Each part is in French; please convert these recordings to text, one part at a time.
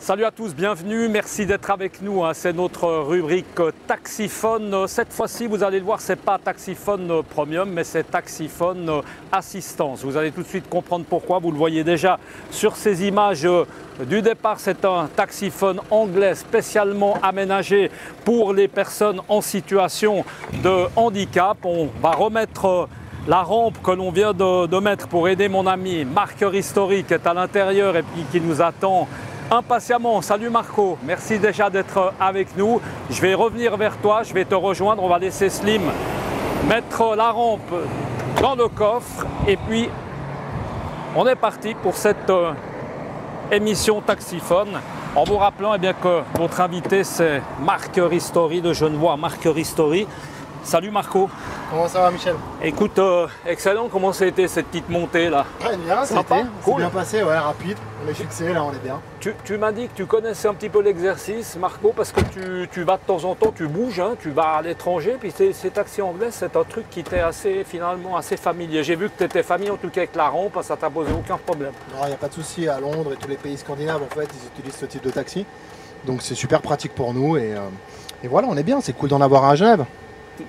Salut à tous, bienvenue, merci d'être avec nous. C'est notre rubrique Taxiphone. Cette fois-ci, vous allez le voir, ce n'est pas Taxiphone Premium, mais c'est Taxiphone Assistance. Vous allez tout de suite comprendre pourquoi. Vous le voyez déjà sur ces images du départ. C'est un taxiphone anglais spécialement aménagé pour les personnes en situation de handicap. On va remettre la rampe que l'on vient de mettre pour aider mon ami Marc Ristori qui est à l'intérieur et puis qui nous attend impatiemment. Salut Marco, merci déjà d'être avec nous. Je vais revenir vers toi, je vais te rejoindre. On va laisser Slim mettre la rampe dans le coffre et puis on est parti pour cette émission Taxiphone. En vous rappelant bien, que votre invité c'est Marc Ristori, de Genevois. Marc Ristori. Salut Marco. Comment ça va Michel? Écoute, excellent, comment ça a été cette petite montée là? Très bien, c'est bien passé, ouais, rapide, on est fixé, là on est bien. Tu m'as dit que tu connaissais un petit peu l'exercice Marco, parce que tu vas de temps en temps, tu bouges, hein, tu vas à l'étranger, puis ces taxis anglais c'est un truc qui t'est finalement assez familier. J'ai vu que tu étais familier en tout cas avec la rampe, ça t'a posé aucun problème. Non, il n'y a pas de souci, à Londres et tous les pays scandinaves en fait, ils utilisent ce type de taxi. Donc c'est super pratique pour nous et voilà, on est bien, c'est cool d'en avoir un à Genève.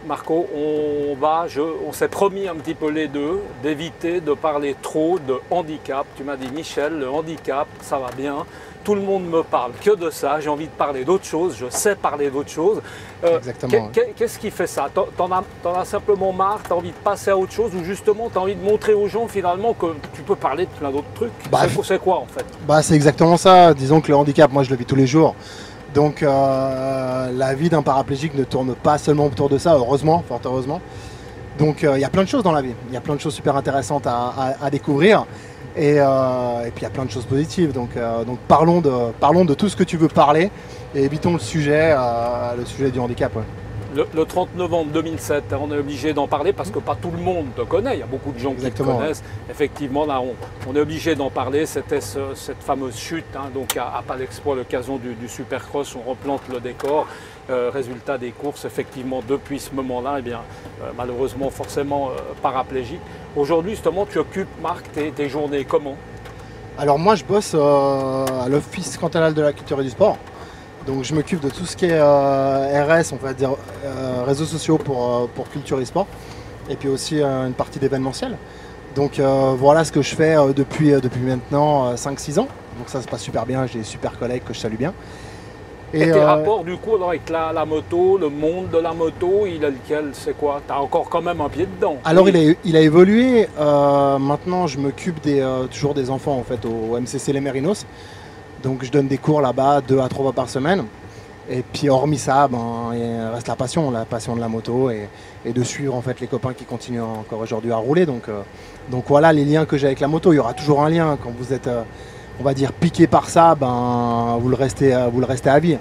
Marco, on s'est promis un petit peu les deux d'éviter de parler trop de handicap. Tu m'as dit Michel, le handicap, ça va bien. Tout le monde me parle que de ça. J'ai envie de parler d'autre chose. Je sais parler d'autre chose. Exactement. Qu'est-ce qui fait ça? T'en as simplement marre? T'as envie de passer à autre chose? Ou justement, t'as envie de montrer aux gens finalement que tu peux parler de plein d'autres trucs? C'est quoi en fait? C'est exactement ça. Disons que le handicap, moi je le vis tous les jours. Donc la vie d'un paraplégique ne tourne pas seulement autour de ça, heureusement, fort heureusement. Donc il y a plein de choses dans la vie, il y a plein de choses super intéressantes à découvrir et puis il y a plein de choses positives. Donc parlons de tout ce que tu veux parler et évitons le sujet du handicap. Ouais. Le 30 novembre 2007, on est obligé d'en parler parce que pas tout le monde te connaît. Il y a beaucoup de gens qui te connaissent. Effectivement, là, on est obligé d'en parler. C'était cette fameuse chute, hein, donc à Palexpo, à l'occasion du Supercross, on replante le décor. Résultat des courses, effectivement, depuis ce moment-là, eh bien, malheureusement, forcément paraplégique. Aujourd'hui, justement, tu occupes, Marc, tes journées comment? Alors moi, je bosse à l'Office cantonal de la culture et du sport. Donc je m'occupe de tout ce qui est RS, on va dire réseaux sociaux pour culture et sport, et puis aussi une partie d'événementiel. Donc voilà ce que je fais depuis maintenant 5-6 ans. Donc ça se passe super bien, j'ai des super collègues que je salue bien. Et tes rapports du coup avec la moto, le monde de la moto, il est lequel? C'est quoi? Tu as encore quand même un pied dedans? Alors oui. il a évolué, maintenant je m'occupe toujours des enfants en fait au MCC Les Mérinos. Donc je donne des cours là-bas 2 à 3 fois par semaine. Et puis hormis ça, il reste la passion de la moto et de suivre en fait les copains qui continuent encore aujourd'hui à rouler. Donc voilà les liens que j'ai avec la moto. Il y aura toujours un lien. Quand vous êtes, on va dire, piqué par ça, vous le restez à vie,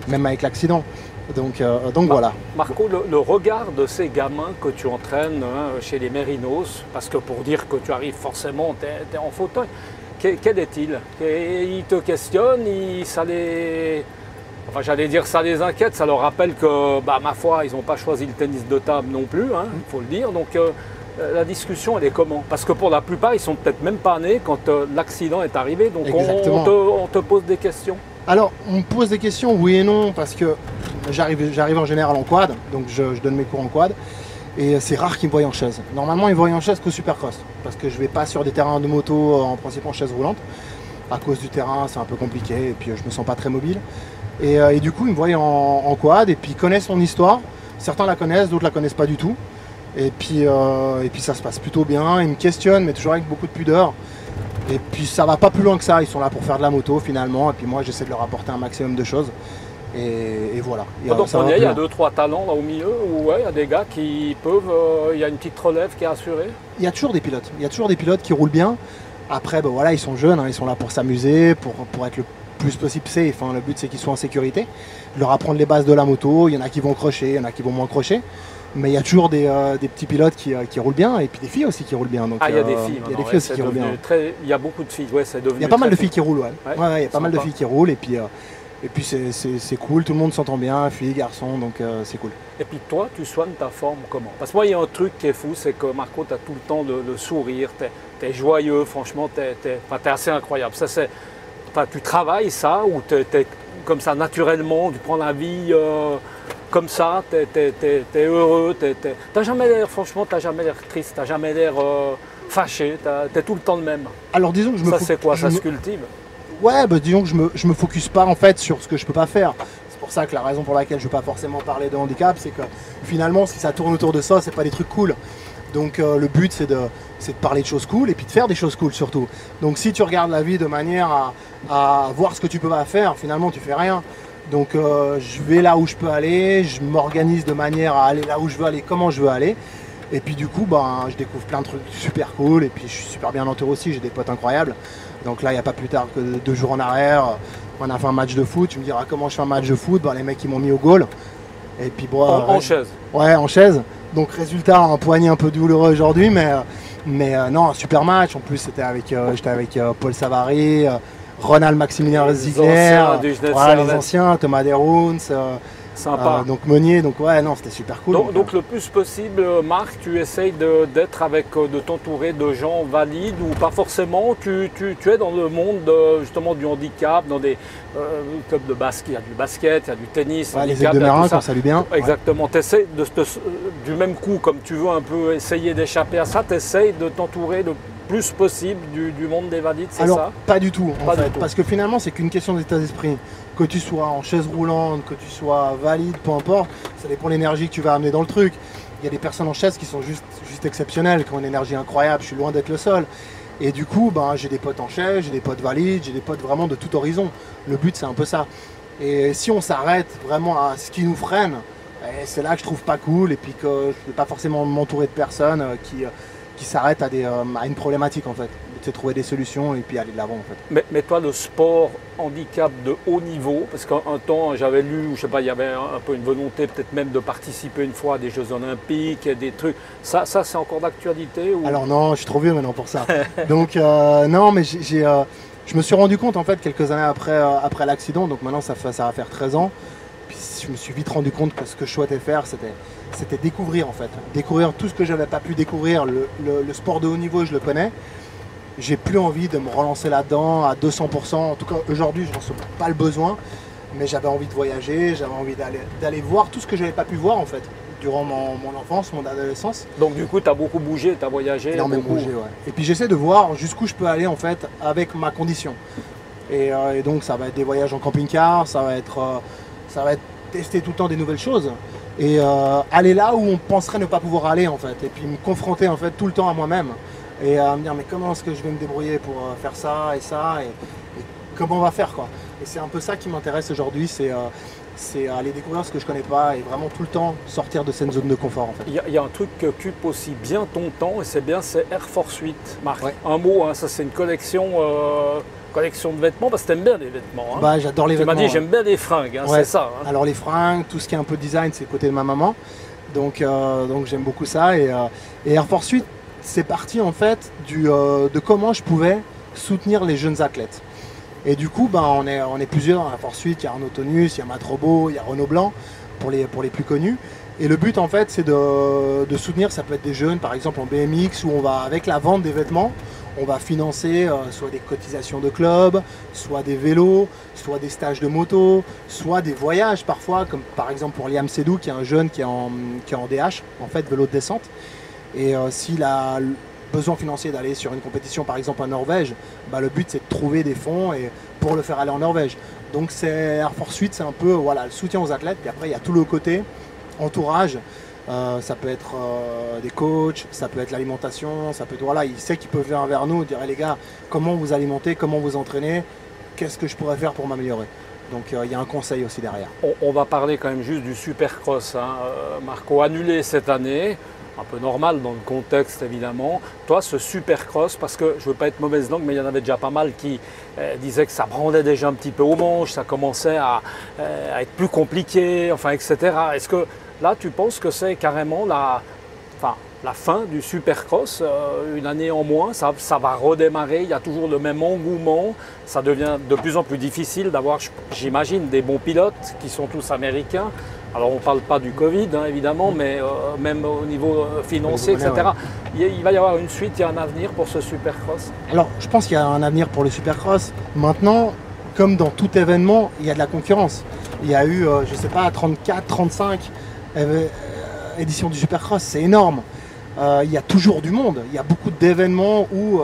même avec l'accident. Donc voilà. Marco, le regard de ces gamins que tu entraînes chez les Mérinos, parce que pour dire que tu arrives forcément, tu es en fauteuil. Quel est-il? Ils te questionnent, j'allais dire ça les inquiète, ça leur rappelle que, ma foi, ils n'ont pas choisi le tennis de table non plus, il faut le dire. Donc la discussion, elle est comment? Parce que pour la plupart, ils sont peut-être même pas nés quand l'accident est arrivé, donc on te pose des questions. Alors, on me pose des questions, oui et non, parce que j'arrive en général en quad, donc je donne mes cours en quad. Et c'est rare qu'ils me voient en chaise. Normalement, ils me voient en chaise qu'au Supercross. Parce que je ne vais pas sur des terrains de moto en principe en chaise roulante. À cause du terrain, c'est un peu compliqué et puis je ne me sens pas très mobile. Et du coup, ils me voient en quad et puis ils connaissent mon histoire. Certains la connaissent, d'autres la connaissent pas du tout. Et puis ça se passe plutôt bien. Ils me questionnent, mais toujours avec beaucoup de pudeur. Et puis ça va pas plus loin que ça. Ils sont là pour faire de la moto finalement. Et puis moi, j'essaie de leur apporter un maximum de choses. Et voilà. Donc il y a 2-3 talents là au milieu où il y a des gars qui peuvent, il y a une petite relève qui est assurée. Il y a toujours des pilotes. Il y a toujours des pilotes qui roulent bien. Après, voilà, ils sont jeunes, ils sont là pour s'amuser, pour être le plus possible safe. Le but c'est qu'ils soient en sécurité. Leur apprendre les bases de la moto. Il y en a qui vont crocher, il y en a qui vont moins crocher. Mais il y a toujours des petits pilotes qui roulent bien et puis des filles aussi qui roulent bien. Donc, il y a des filles. Il y a des filles aussi qui roulent bien. Il y a beaucoup de filles. Ouais, c'est devenu. Il y a pas mal de filles qui roulent. Il y a pas mal de filles qui roulent et puis c'est cool, tout le monde s'entend bien, filles, garçons, donc c'est cool. Et puis toi, tu soignes ta forme comment? Parce que moi, il y a un truc qui est fou, c'est que Marco, tu as tout le temps le sourire, tu es joyeux, franchement, tu es assez incroyable. Ça, tu travailles ça ou tu es comme ça naturellement, tu prends la vie comme ça, tu es heureux, t'as jamais l'air, franchement, t'as jamais l'air triste, t'as jamais l'air fâché, tu es tout le temps le même. Alors disons que je me Ça c'est quoi, ça se cultive? Ouais, bah, disons que je me focus pas en fait sur ce que je peux pas faire. C'est pour ça que la raison pour laquelle je ne veux pas forcément parler de handicap, c'est que finalement si ça tourne autour de ça, c'est pas des trucs cool. Donc le but c'est de parler de choses cool et puis de faire des choses cool surtout. Donc si tu regardes la vie de manière à voir ce que tu peux pas faire, finalement tu fais rien. Donc je vais là où je peux aller, je m'organise de manière à aller là où je veux aller, comment je veux aller. Et puis du coup, ben, je découvre plein de trucs super cool et puis je suis super bien entouré aussi, j'ai des potes incroyables. Donc là, il n'y a pas plus tard que 2 jours en arrière, on a fait un match de foot. Tu me diras comment je fais un match de foot, ben, les mecs ils m'ont mis au goal. Et puis bon, en chaise. Ouais, en chaise. Donc résultat, un poignet un peu douloureux aujourd'hui, mais non, un super match. En plus, j'étais avec Paul Savary, Ronald Maximilien Ziegler, voilà, les anciens, Thomas Derouns, sympa. donc Meunier, donc ouais, non, c'était super cool. Donc le plus possible, Marc, tu essayes d'être de t'entourer de gens valides ou pas forcément. Tu es dans le monde justement du handicap, dans des clubs de basket, il y a du basket, il y a du tennis, ouais, les aides de Mérin, qu'on salue bien. Exactement, ouais. Tu essaies du même coup, comme tu veux un peu essayer d'échapper à ça, tu essayes de t'entourer le plus possible du monde des valides, c'est ça? Alors, pas du tout, en fait, parce que finalement, c'est qu'une question d'état d'esprit. Que tu sois en chaise roulante, que tu sois valide, peu importe, ça dépend de l'énergie que tu vas amener dans le truc. Il y a des personnes en chaise qui sont juste exceptionnelles, qui ont une énergie incroyable, je suis loin d'être le seul. Et du coup, ben, j'ai des potes en chaise, j'ai des potes valides, j'ai des potes vraiment de tout horizon. Le but, c'est un peu ça. Et si on s'arrête vraiment à ce qui nous freine, c'est là que je trouve pas cool, et puis que je ne vais pas forcément m'entourer de personnes qui s'arrêtent à une problématique en fait. C'est trouver des solutions et puis aller de l'avant en fait. Mais toi, le sport handicap de haut niveau, parce qu'un temps j'avais lu, je sais pas, il y avait un peu une volonté peut-être même de participer une fois à des Jeux Olympiques, des trucs. Ça c'est encore d'actualité ou... Alors non, je suis trop vieux maintenant pour ça. Donc non, mais je me suis rendu compte en fait quelques années après l'accident, donc maintenant ça va faire 13 ans. Puis je me suis vite rendu compte que ce que je souhaitais faire, c'était découvrir en fait. Découvrir tout ce que j'avais pas pu découvrir. Le sport de haut niveau, je le connais. J'ai plus envie de me relancer là-dedans à 200%. En tout cas, aujourd'hui, je n'en ressens pas le besoin. Mais j'avais envie de voyager, j'avais envie d'aller voir tout ce que je n'avais pas pu voir en fait, durant mon enfance, mon adolescence. Donc du coup, tu as beaucoup bougé, tu as voyagé. Énormément bougé, ouais. Et puis j'essaie de voir jusqu'où je peux aller en fait avec ma condition. Et donc ça va être des voyages en camping-car, ça va être tester tout le temps des nouvelles choses. Et aller là où on penserait ne pas pouvoir aller en fait. Et puis me confronter en fait tout le temps à moi-même. Et me dire mais comment est-ce que je vais me débrouiller pour faire ça et comment on va faire quoi. Et c'est un peu ça qui m'intéresse aujourd'hui, c'est aller découvrir ce que je connais pas et vraiment tout le temps sortir de cette zone de confort en fait. Il y a un truc qui occupe aussi bien ton temps et c'est Air Force 8, Marc. Ouais. Un mot, hein, ça c'est une collection de vêtements, parce que t'aimes bien les vêtements. Hein. Bah, j'adore les vêtements. Tu m'as dit j'aime bien les fringues, hein, ouais. C'est ça. Hein. Alors les fringues, tout ce qui est un peu design, c'est le côté de ma maman. Donc j'aime beaucoup ça. Et Air Force 8, c'est parti en fait de comment je pouvais soutenir les jeunes athlètes. Et du coup, ben, on est plusieurs à Air Force 8, il y a Arnaud Tonus, il y a Matt Robot, il y a Renaud Blanc, pour les plus connus. Et le but en fait, c'est de soutenir, ça peut être des jeunes, par exemple en BMX, où on va, avec la vente des vêtements, on va financer soit des cotisations de club, soit des vélos, soit des stages de moto, soit des voyages parfois, comme par exemple pour Liam Sedou, qui est un jeune qui est en DH, en fait vélo de descente. Et s'il a besoin financier d'aller sur une compétition par exemple en Norvège, bah, le but c'est de trouver des fonds pour le faire aller en Norvège. Donc Air Force 8, c'est un peu voilà, le soutien aux athlètes, puis après il y a tout le côté entourage. Ça peut être des coachs, ça peut être l'alimentation, ça peut être, voilà, il sait qu'il peut venir vers nous et dire hey, les gars, comment vous alimentez, comment vous entraînez, qu'est-ce que je pourrais faire pour m'améliorer. Donc il y a un conseil aussi derrière. On va parler quand même juste du Supercross, hein. Marco, annulé cette année, un peu normal dans le contexte évidemment. Toi, ce Supercross, parce que je ne veux pas être mauvaise langue, mais il y en avait déjà pas mal qui disaient que ça brandait déjà un petit peu aux manches, ça commençait à être plus compliqué, enfin, etc. Est-ce que là, tu penses que c'est carrément la fin du Supercross, une année en moins, ça va redémarrer, il y a toujours le même engouement, ça devient de plus en plus difficile d'avoir, j'imagine, des bons pilotes qui sont tous américains. Alors on ne parle pas du Covid, hein, évidemment, mais même au niveau financier, etc. Ouais. Il va y avoir une suite, il y a un avenir pour ce Supercross? Alors je pense qu'il y a un avenir pour le Supercross. Maintenant, comme dans tout événement, il y a de la concurrence. Il y a eu, je ne sais pas, 34, 35 éditions du Supercross, c'est énorme. Il y a toujours du monde. Il y a beaucoup d'événements où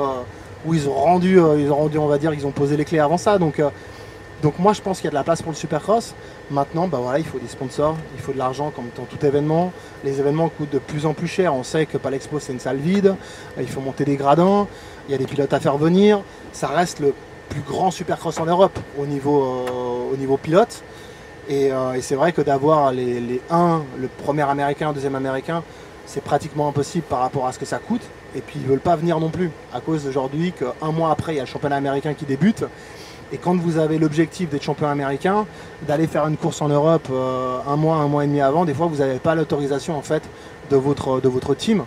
ils ont rendu, on va dire, ils ont posé les clés avant ça. Donc moi, je pense qu'il y a de la place pour le Supercross. Maintenant, bah voilà, il faut des sponsors, il faut de l'argent comme dans tout événement. Les événements coûtent de plus en plus cher. On sait que Palexpo, c'est une salle vide. Il faut monter des gradins. Il y a des pilotes à faire venir. Ça reste le plus grand Supercross en Europe au niveau pilote. Et c'est vrai que d'avoir le premier américain, le deuxième américain, c'est pratiquement impossible par rapport à ce que ça coûte. Et puis ils ne veulent pas venir non plus, à cause d'aujourd'hui qu'un mois après, il y a le championnat américain qui débute. Et quand vous avez l'objectif d'être champion américain, d'aller faire une course en Europe un mois et demi avant, des fois vous n'avez pas l'autorisation en fait de votre team,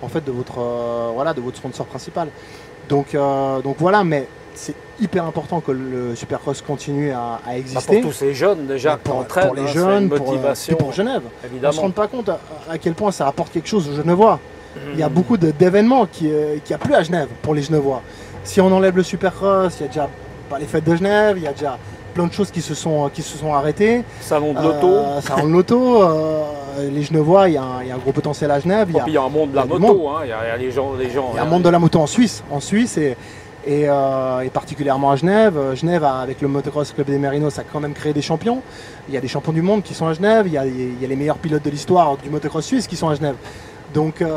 en fait de votre sponsor principal. Donc voilà, mais c'est hyper important que le Supercross continue à exister. Pour tous ces jeunes déjà, pour les jeunes, pour Genève. Évidemment. On ne se rend pas compte à quel point ça apporte quelque chose aux Genevois. Il y a beaucoup d'événements qu'il n'y a plus à Genève pour les Genevois. Si on enlève le Supercross, il y a déjà pas les fêtes de Genève, il y a déjà plein de choses qui se sont arrêtées. Salon de l'auto. Salon de l'auto. Les Genevois, il y a un gros potentiel à Genève. Il y a un monde de la moto. Il y a les gens. Il y a un monde de la moto en Suisse. Et particulièrement à Genève. Genève, avec le Motocross Club des Mérinos, a quand même créé des champions. Il y a des champions du monde qui sont à Genève. Il y a les meilleurs pilotes de l'histoire du motocross suisse qui sont à Genève. Donc non,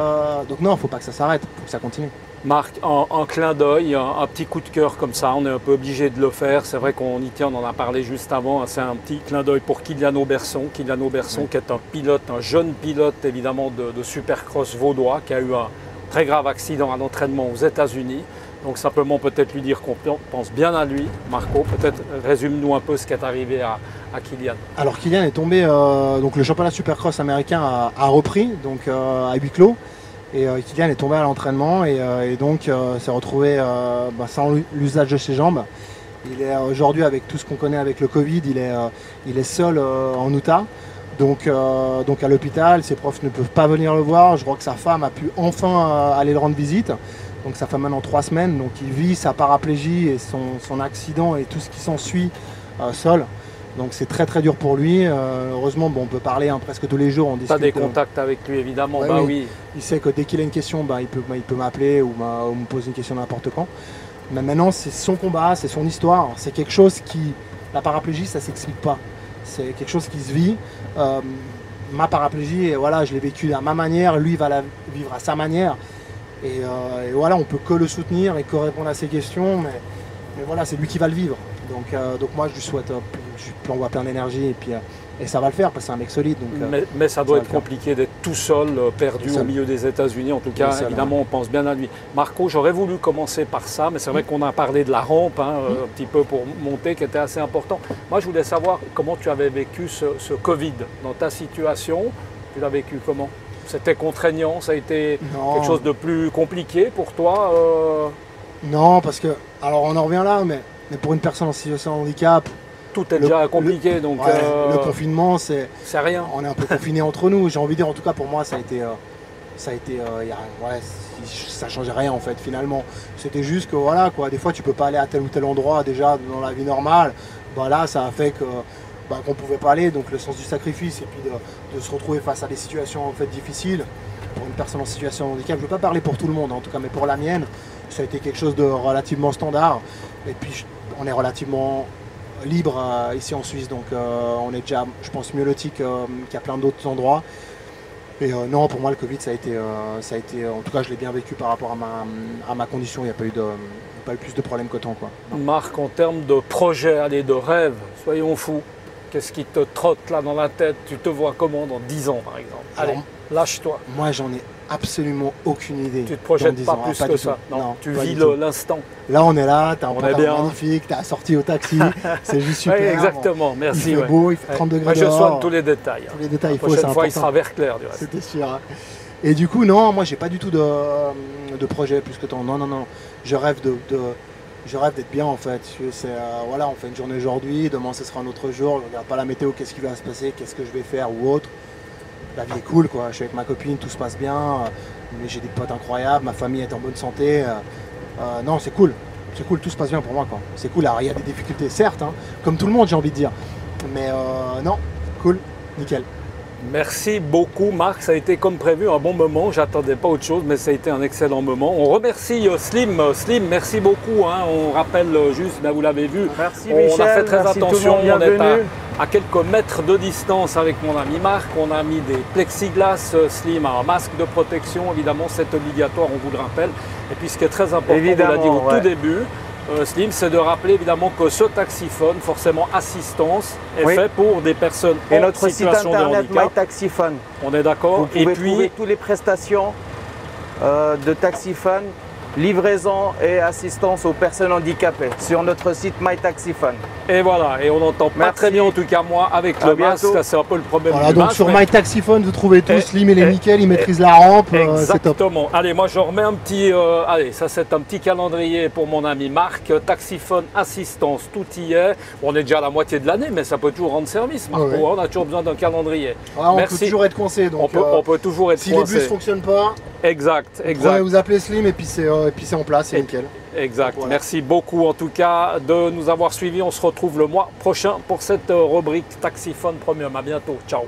il ne faut pas que ça s'arrête, il faut que ça continue. Marc, un clin d'œil, un petit coup de cœur comme ça, on est un peu obligé de le faire. C'est vrai qu'on y tient, on en a parlé juste avant. C'est un petit clin d'œil pour Kylian Auberson. Kylian Auberson, qui est un pilote, un jeune pilote évidemment de Supercross vaudois, qui a eu un très grave accident à l'entraînement aux États-Unis. Donc simplement peut-être lui dire qu'on pense bien à lui. Marco, peut-être résume-nous un peu ce qui est arrivé à Kylian. Alors Kylian est tombé, donc le championnat Supercross américain a repris, donc à huis clos. Et Kylian est tombé à l'entraînement et donc s'est retrouvé sans l'usage de ses jambes. Il est aujourd'hui, avec tout ce qu'on connaît avec le Covid, il est seul en Utah. Donc à l'hôpital, ses profs ne peuvent pas venir le voir. Je crois que sa femme a pu enfin aller le rendre visite. Donc ça fait maintenant 3 semaines. Donc il vit sa paraplégie et son accident et tout ce qui s'ensuit seul. Donc c'est très très dur pour lui. Heureusement, on peut parler presque tous les jours. On discute. Pas des contacts avec lui évidemment. Ouais, oui. Il sait que dès qu'il a une question, il peut m'appeler ou me poser une question n'importe quand. Mais maintenant, c'est son combat, c'est son histoire. C'est quelque chose qui, la paraplégie, ça s'explique pas. C'est quelque chose qui se vit. Ma paraplégie, voilà, je l'ai vécue à ma manière. Lui va la vivre à sa manière. Et voilà, on peut que le soutenir et que répondre à ses questions. Mais voilà, c'est lui qui va le vivre. Donc moi, je lui souhaite, je lui envoie plein d'énergie et ça va le faire parce que c'est un mec solide. Donc, mais ça doit être compliqué d'être tout seul, perdu au milieu des États-Unis. En tout cas, évidemment, on pense bien à lui. Marco, j'aurais voulu commencer par ça, mais c'est vrai qu'on a parlé de la rampe un petit peu pour monter, qui était assez important. Moi, je voulais savoir comment tu avais vécu ce Covid dans ta situation. Tu l'as vécu comment? C'était contraignant? Ça a été quelque chose de plus compliqué pour toi Non, parce que, alors on en revient là, mais pour une personne en situation de handicap, tout est déjà compliqué. Donc, le confinement, c'est rien. On est un peu confinés entre nous. J'ai envie de dire, en tout cas pour moi, ça changeait rien en fait finalement. C'était juste que voilà quoi, des fois tu peux pas aller à tel ou tel endroit déjà dans la vie normale. Là, ça a fait que qu'on pouvait pas aller, donc le sens du sacrifice et puis de se retrouver face à des situations en fait difficiles pour une personne en situation de handicap. Je ne veux pas parler pour tout le monde en tout cas, mais pour la mienne, ça a été quelque chose de relativement standard. Et puis on est relativement libre ici en Suisse, donc on est déjà, je pense, mieux loti qu'il y a plein d'autres endroits. Et non, pour moi le Covid ça a été en tout cas je l'ai bien vécu par rapport à ma condition. Il n'y a pas eu plus de problèmes qu'autant quoi. Marc, en termes de projet, de rêve, soyons fous. Qu'est-ce qui te trotte là dans la tête? Tu te vois comment dans 10 ans par exemple? Allez, lâche-toi. Moi j'en ai absolument aucune idée. Tu te projettes pas plus que ça? Non, tu vis l'instant. Là on est là, t'as un pantalon magnifique, t'as sorti au taxi, c'est juste super. Oui, exactement, merci. Il fait beau, il fait 30 degrés dehors. Je soigne tous les détails. Tous les détails, la prochaine fois il sera vert clair du reste. C'était sûr. Et du coup non, moi j'ai pas du tout de projet plus que tant. Non. Je rêve d'être bien en fait. Voilà, on fait une journée aujourd'hui, demain ce sera un autre jour, je regarde pas la météo, qu'est-ce qui va se passer, qu'est-ce que je vais faire ou autre. La vie est cool quoi, je suis avec ma copine, tout se passe bien, j'ai des potes incroyables, ma famille est en bonne santé. Non, c'est cool. c'est cool, tout se passe bien pour moi, quoi. C'est cool, alors il y a des difficultés, certes, hein, comme tout le monde, j'ai envie de dire. Mais non, cool, nickel. Merci beaucoup Marc, ça a été comme prévu un bon moment, j'attendais pas autre chose mais ça a été un excellent moment. On remercie Slim, merci beaucoup, hein. On rappelle juste, vous l'avez vu, merci on Michel, a fait très attention, on est à quelques mètres de distance avec mon ami Marc, on a mis des plexiglas, Slim a un masque de protection, évidemment c'est obligatoire, on vous le rappelle. Et puis ce qui est très important, on l'a dit au tout début, Slim, c'est de rappeler évidemment que ce taxiphone, forcément assistance, est fait pour des personnes et en notre situation site internet de handicap. MyTaxiphone. On est d'accord. Vous pouvez trouver toutes les prestations de taxiphone, livraison et assistance aux personnes handicapées sur notre site MyTaxiphone. Et voilà, et on n'entend pas très bien en tout cas moi avec le masque, c'est un peu le problème voilà, du donc masque. sur MyTaxiphone, vous trouvez tout, Slim et les nickel, ils maîtrisent la rampe, c'est top. Exactement. Allez, moi je remets un petit, allez, ça c'est un petit calendrier pour mon ami Marc, Taxiphone, assistance, tout y est. On est déjà à la moitié de l'année, mais ça peut toujours rendre service, Marco, on a toujours besoin d'un calendrier. On peut toujours être coincé, donc on peut toujours être si coincé. les bus ne fonctionnent pas, vous appelez Slim et puis c'est en place, c'est nickel. Exact. Voilà. Merci beaucoup en tout cas de nous avoir suivis. On se retrouve le mois prochain pour cette rubrique Taxiphone Premium. À bientôt. Ciao.